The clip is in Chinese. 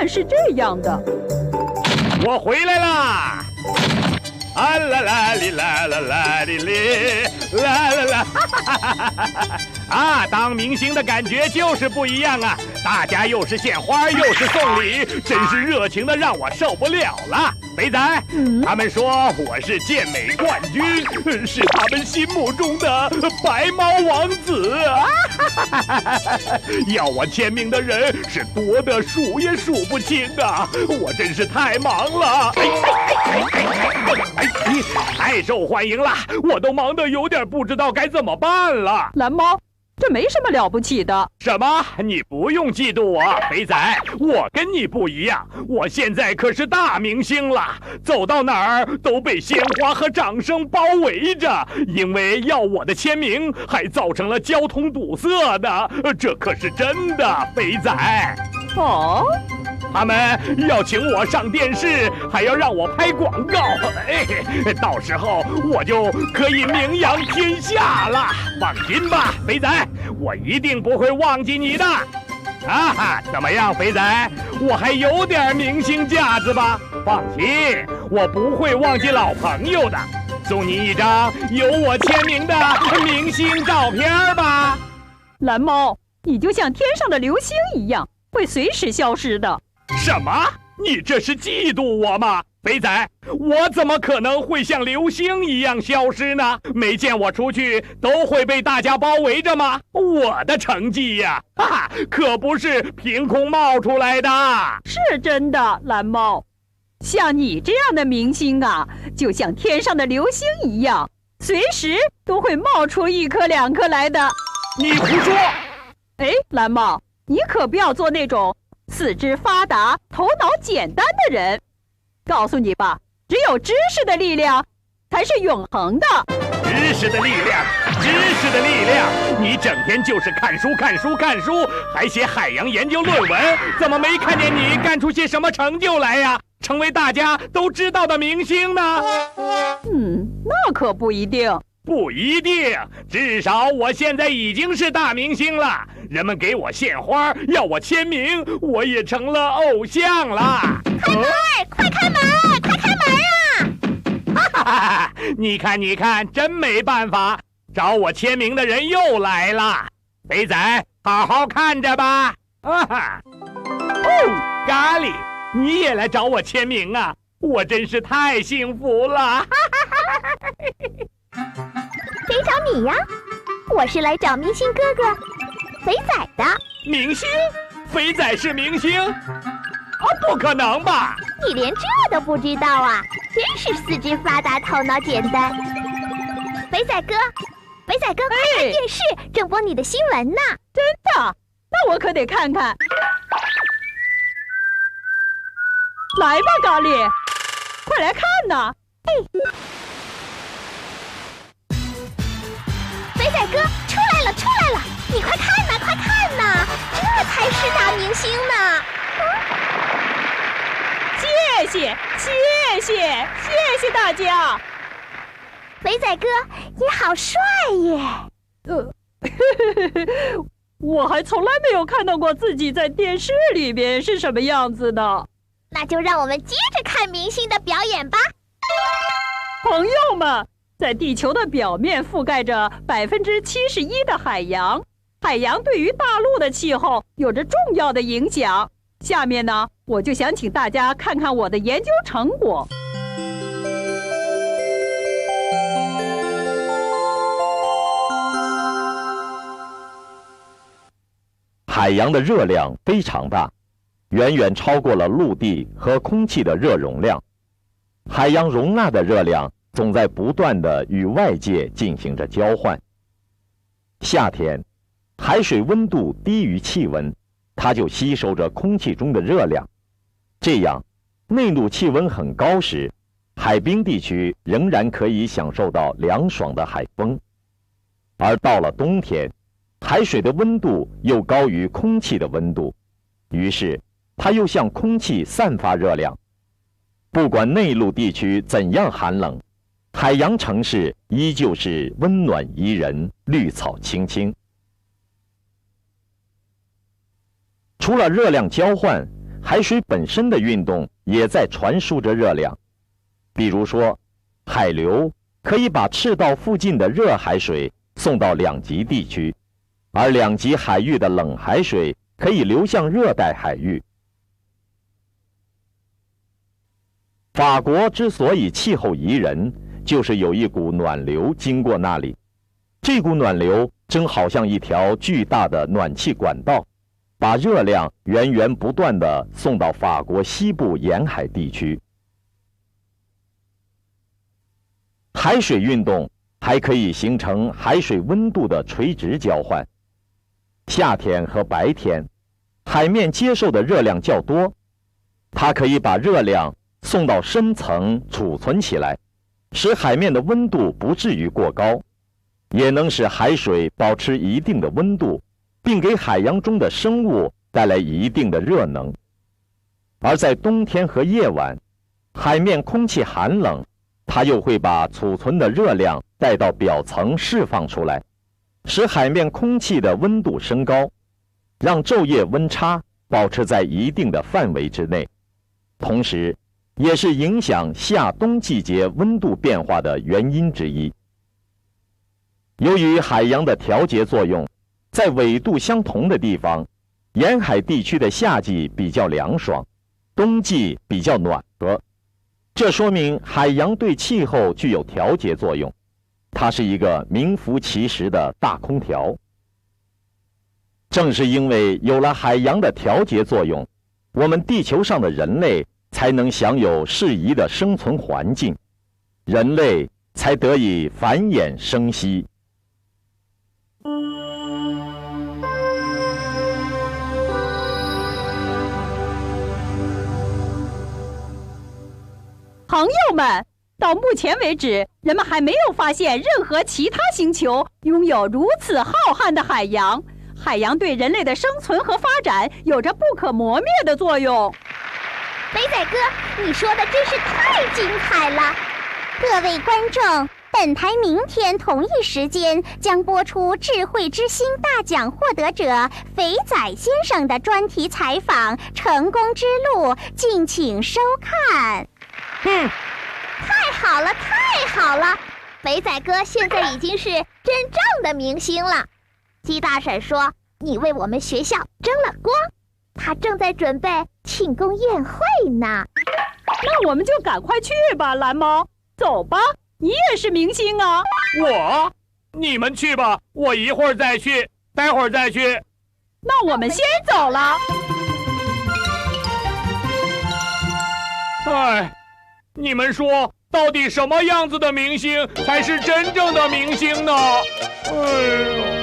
案是这样的。我回来啦！啊啦啦哩啦啦啦哩哩啦啦啦！啊，当明星的感觉就是不一样啊！大家又是献花又是送礼，真是热情的让我受不了了。肥仔，他们说我是健美冠军，是他们心目中的白猫王子啊！要我签名的人是多的数也数不清啊！我真是太忙了，太受欢迎了，我都忙得有点不知道该怎么办了。蓝猫，这没什么了不起的。什么？你不用嫉妒我，肥仔，我跟你不一样，我现在可是大明星了，走到哪儿都被鲜花和掌声包围着，因为要我的签名，还造成了交通堵塞的，这可是真的，肥仔。哦。他们要请我上电视，还要让我拍广告，到时候我就可以名扬天下了。放心吧，肥仔，我一定不会忘记你的。啊，怎么样，肥仔？我还有点明星架子吧？放心，我不会忘记老朋友的。送你一张有我签名的明星照片吧。蓝猫，你就像天上的流星一样，会随时消失的。什么？你这是嫉妒我吗？肥仔，我怎么可能会像流星一样消失呢？没见我出去都会被大家包围着吗？我的成绩呀，可不是凭空冒出来的。是真的，蓝猫，像你这样的明星啊，就像天上的流星一样，随时都会冒出一颗两颗来的。你胡说！哎，蓝猫，你可不要做那种四肢发达、头脑简单的人。告诉你吧，只有知识的力量才是永恒的。知识的力量，知识的力量！你整天就是看书，还写海洋研究论文，怎么没看见你干出些什么成就来呀？成为大家都知道的明星呢？那可不一定。不一定，至少我现在已经是大明星了。人们给我献花，要我签名，我也成了偶像了。开门！快开门！快开门啊！哈哈，你看，真没办法，找我签名的人又来了。肥仔，好好看着吧。咖喱，你也来找我签名啊？我真是太幸福了。谁找你呀？我是来找明星哥哥肥仔的。明星？肥仔是明星？不可能吧！你连这都不知道啊？真是四肢发达，头脑简单。肥仔哥，快看电视，正播你的新闻呢。真的？那我可得看看。来吧，咖喱，快来看呐！肥仔哥，出来了！你快看呐，这才是大明星呢！谢谢大家。肥仔哥，你好帅耶！我还从来没有看到过自己在电视里边是什么样子的。那就让我们接着看明星的表演吧。朋友们，在地球的表面覆盖着71%的海洋，海洋对于大陆的气候有着重要的影响。下面呢，我就想请大家看看我的研究成果。海洋的热量非常大，远远超过了陆地和空气的热容量。海洋容纳的热量总在不断地与外界进行着交换。夏天，海水温度低于气温，它就吸收着空气中的热量，这样内陆气温很高时，海滨地区仍然可以享受到凉爽的海风。而到了冬天，海水的温度又高于空气的温度，于是它又向空气散发热量。不管内陆地区怎样寒冷，海洋城市依旧是温暖宜人，绿草青青。除了热量交换，海水本身的运动也在传输着热量。比如说，海流可以把赤道附近的热海水送到两极地区，而两极海域的冷海水可以流向热带海域。法国之所以气候宜人，就是有一股暖流经过那里。这股暖流正好像一条巨大的暖气管道，把热量源源不断地送到法国西部沿海地区。海水运动还可以形成海水温度的垂直交换。夏天和白天，海面接受的热量较多，它可以把热量送到深层储存起来，使海面的温度不至于过高，也能使海水保持一定的温度，并给海洋中的生物带来一定的热能。而在冬天和夜晚，海面空气寒冷，它又会把储存的热量带到表层释放出来，使海面空气的温度升高，让昼夜温差保持在一定的范围之内，同时也是影响夏冬季节温度变化的原因之一。由于海洋的调节作用，在纬度相同的地方，沿海地区的夏季比较凉爽，冬季比较暖和。这说明海洋对气候具有调节作用，它是一个名副其实的大空调。正是因为有了海洋的调节作用，我们地球上的人类才能享有适宜的生存环境，人类才得以繁衍生息。朋友们，到目前为止，人们还没有发现任何其他星球拥有如此浩瀚的海洋。海洋对人类的生存和发展有着不可磨灭的作用。肥仔哥，你说的真是太精彩了！各位观众，本台明天同一时间将播出智慧之星大奖获得者肥仔先生的专题采访《成功之路》，敬请收看。太好了，太好了！肥仔哥现在已经是真正的明星了。鸡大婶说你为我们学校争了光，他正在准备庆功宴会呢。那我们就赶快去吧，蓝猫，走吧，你也是明星啊。你们去吧，我一会儿再去，待会儿再去。那我们先走了。哎，你们说，到底什么样子的明星才是真正的明星呢？哎呦。